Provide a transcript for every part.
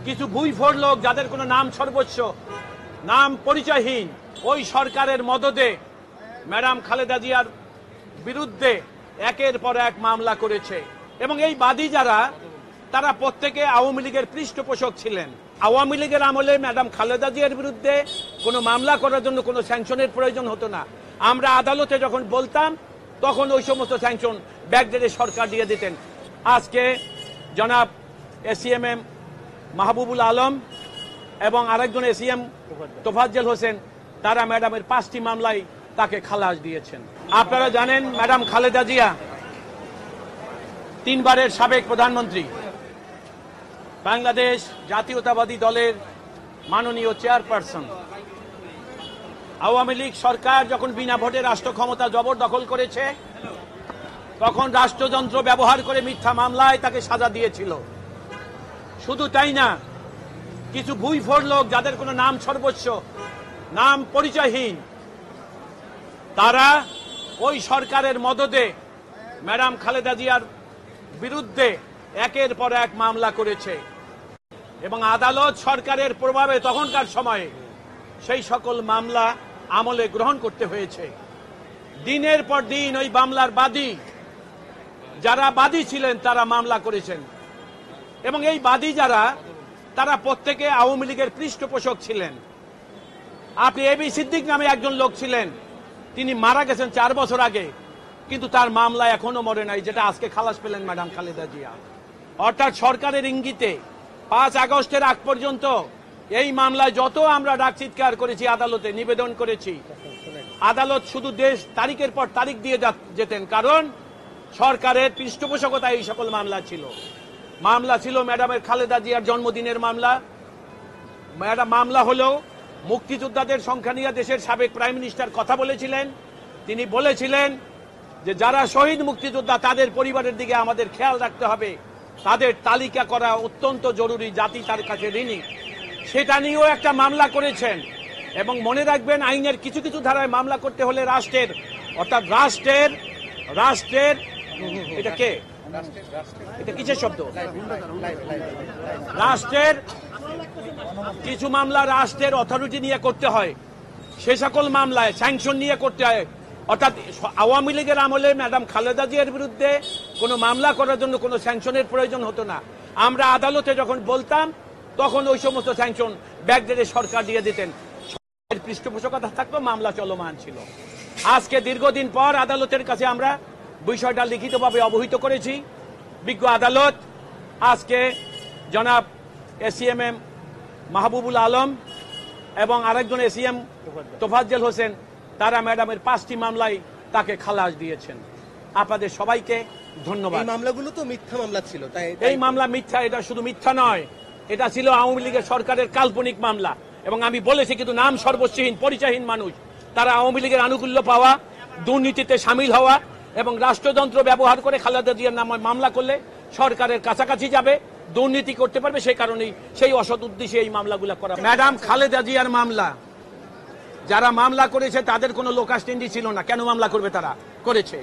কিছু ভুইফোর লোক যাদের কোনো নাম সর্বস্ব, নাম পরিচয়হীন, ওই সরকারের মদদে ম্যাডাম খালেদা জিয়ার বিরুদ্ধে একের পর এক মামলা করেছে। এবং এই বাদী যারা, তারা প্রত্যেকে আওয়ামী লীগের পৃষ্ঠপোষক ছিলেন। আওয়ামী লীগের আমলে ম্যাডাম খালেদা জিয়ার বিরুদ্ধে কোনো মামলা করার জন্য কোনো স্যাংশনের প্রয়োজন হতো না। আমরা আদালতে যখন বলতাম তখন ওই সমস্ত স্যাংশন ব্যাকডেটে সরকার দিয়ে দিতেন। আজকে জনাব এসিএমএম মাহবুবুল আলম এবং আরেকজন এসিএম তোফাজ্জল হোসেন, তারা ম্যাডামের 5টি মামলায় তাকে খালাস দিয়েছেন। আপনারা জানেন ম্যাডাম খালেদা জিয়া 3 বারের সাবেক প্রধানমন্ত্রী, বাংলাদেশ জাতীয়তাবাদী দলের মাননীয় চেয়ারপারসন। আওয়ামী লীগ সরকার যখন বিনা ভোটে রাষ্ট্র ক্ষমতা জবরদখল করেছে, তখন রাষ্ট্রযন্ত্র ব্যবহার করে মিথ্যা মামলায় তাকে সাজা দিয়েছিল। শুধু তাই না, কিছু ভুইফোর লোক যাদের কোনো নাম সর্বস্ব, নাম পরিচয়হীন, তারা ওই সরকারের মদদে ম্যাডাম খালেদা জিয়ার বিরুদ্ধে একের পর এক মামলা করেছে। এবং আদালত সরকারের প্রভাবে তখনকার সময়ে সেই সকল মামলা আমলে গ্রহণ করতে হয়েছে। দিনের পর দিন ওই মামলার বাদী, যারা বাদী ছিলেন, তারা মামলা করেছেন। এবং এই বাদী যারা, তারা প্রত্যেকে আওয়ামী লীগের পৃষ্ঠপোষক ছিলেন। আপনি এবি সিদ্দিক নামে একজন লোক ছিলেন, তিনি মারা গেছেন 4 বছর আগে, কিন্তু তার মামলা এখনো মরে নাই, যেটা আজকে খালাস পেলেন ম্যাডাম খালেদা জিয়া। অর্থাৎ সরকারের ইঙ্গিতে 5 আগস্টের আগ পর্যন্ত এই মামলায় যত আমরা ডাক চিৎকার করেছি, আদালতে নিবেদন করেছি, আদালত শুধু দেশ তারিখের পর তারিখ দিয়ে যেতেন, কারণ সরকারের পৃষ্ঠপোষকতা এই সকল মামলা ছিল। মামলা ছিল ম্যাডামের খালেদা জিয়ার জন্মদিনের মামলা। মামলা হলো মুক্তিযোদ্ধাদের সংখ্যা নিয়ে দেশের সাবেক প্রাইম মিনিস্টার কথা বলেছিলেন। তিনি বলেছিলেন যে যারা শহীদ মুক্তিযোদ্ধা, তাদের পরিবারের দিকে আমাদের খেয়াল রাখতে হবে, তাদের তালিকা করা অত্যন্ত জরুরি, জাতি তার কাছে ঋণী। সেটা নিয়েও একটা মামলা করেছেন। এবং মনে রাখবেন, আইনের কিছু কিছু ধারায় মামলা করতে হলে রাষ্ট্রের, অর্থাৎ রাষ্ট্রের এটা কে, এটা কিসের শব্দ, রাষ্ট্রের কিছু মামলা রাষ্ট্রের অথরিটি নিয়ে করতে হয়, সে সকল মামলায় স্যাংশন নিয়ে করতে হয়। অর্থাৎ আওয়ামী লীগের আমলে ম্যাডাম খালেদা জিয়ার বিরুদ্ধে কোনো মামলা করার জন্য কোনো স্যাংশনের প্রয়োজন হতো না। আমরা আদালতে যখন বলতাম তখন ওই সমস্ত স্যাংশন ব্যাকডেটে সরকার দিয়ে দিতেন। সরকারের পৃষ্ঠপোষকতা থাকতো, মামলা চলমান ছিল। আজকে দীর্ঘদিন পর আদালতের কাছে আমরা বিষয়টা লিখিতভাবে অবহিত করেছি। বিজ্ঞ আদালত আজকে জনাব এসিএমএম মাহবুবুল আলম এবং আরেকজন এসিএম তোফাজ্জল হোসেন, তারা ম্যাডামের 5টি মামলায় তাকে খালাস দিয়েছেন। আপনাদের সবাইকে ধন্যবাদ। এই মামলাগুলো তো মিথ্যা মামলা ছিল, তাই এই মামলা মিথ্যা। এটা শুধু মিথ্যা নয়, এটা ছিল আওয়ামী লীগের সরকারের কাল্পনিক মামলা। এবং আমি বলেছি, কিন্তু নাম সর্বস্বহীন, পরিচয়হীন মানুষ, তারা আওয়ামী লীগের আনুকূল্য পাওয়া, দুর্নীতিতে সামিল হওয়া এবং রাষ্ট্রযন্ত্র ব্যবহার করে খালেদা জিয়ার নামে মামলা করলে সরকারের কাছাকাছি যাবে, দুর্নীতি করতে পারবে, সেই কারণেই সেই অসৎ উদ্দেশ্যে এই মামলাগুলো করা। ম্যাডাম খালেদা জিয়ার মামলা, যারা মামলা করেছে তাদের কোনো লোকাস্টেন্ডি ছিল না। কেন মামলা করবে? তারা করেছে।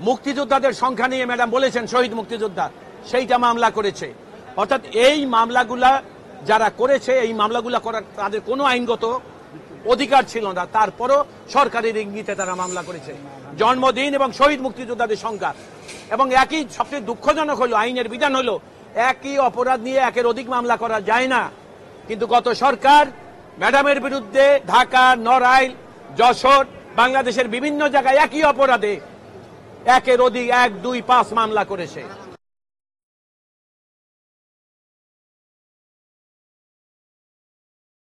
মুক্তিযোদ্ধাদের সংখ্যা নিয়ে ম্যাডাম বলেছেন শহীদ মুক্তিযোদ্ধা, সেইটা মামলা করেছে। অর্থাৎ এই মামলাগুলা যারা করেছে, এই মামলাগুলা করার তাদের কোনো আইনগত অধিকার ছিল না, তারপরও সরকারের ইঙ্গিতে তারা মামলা করেছে। জন্মদিন এবং শহীদ মুক্তিযোদ্ধাদের সংখ্যা, এবং একই সবচেয়ে দুঃখজনক হলো, আইনের বিধান হলো একই অপরাধ নিয়ে একের অধিক মামলা করা যায় না। কিন্তু গত সরকার ম্যাডামের বিরুদ্ধে ঢাকা, নড়াইল, যশোর, বাংলাদেশের বিভিন্ন জায়গায় একই অপরাধে একের অধিক 1, 2, 5 মামলা করেছে।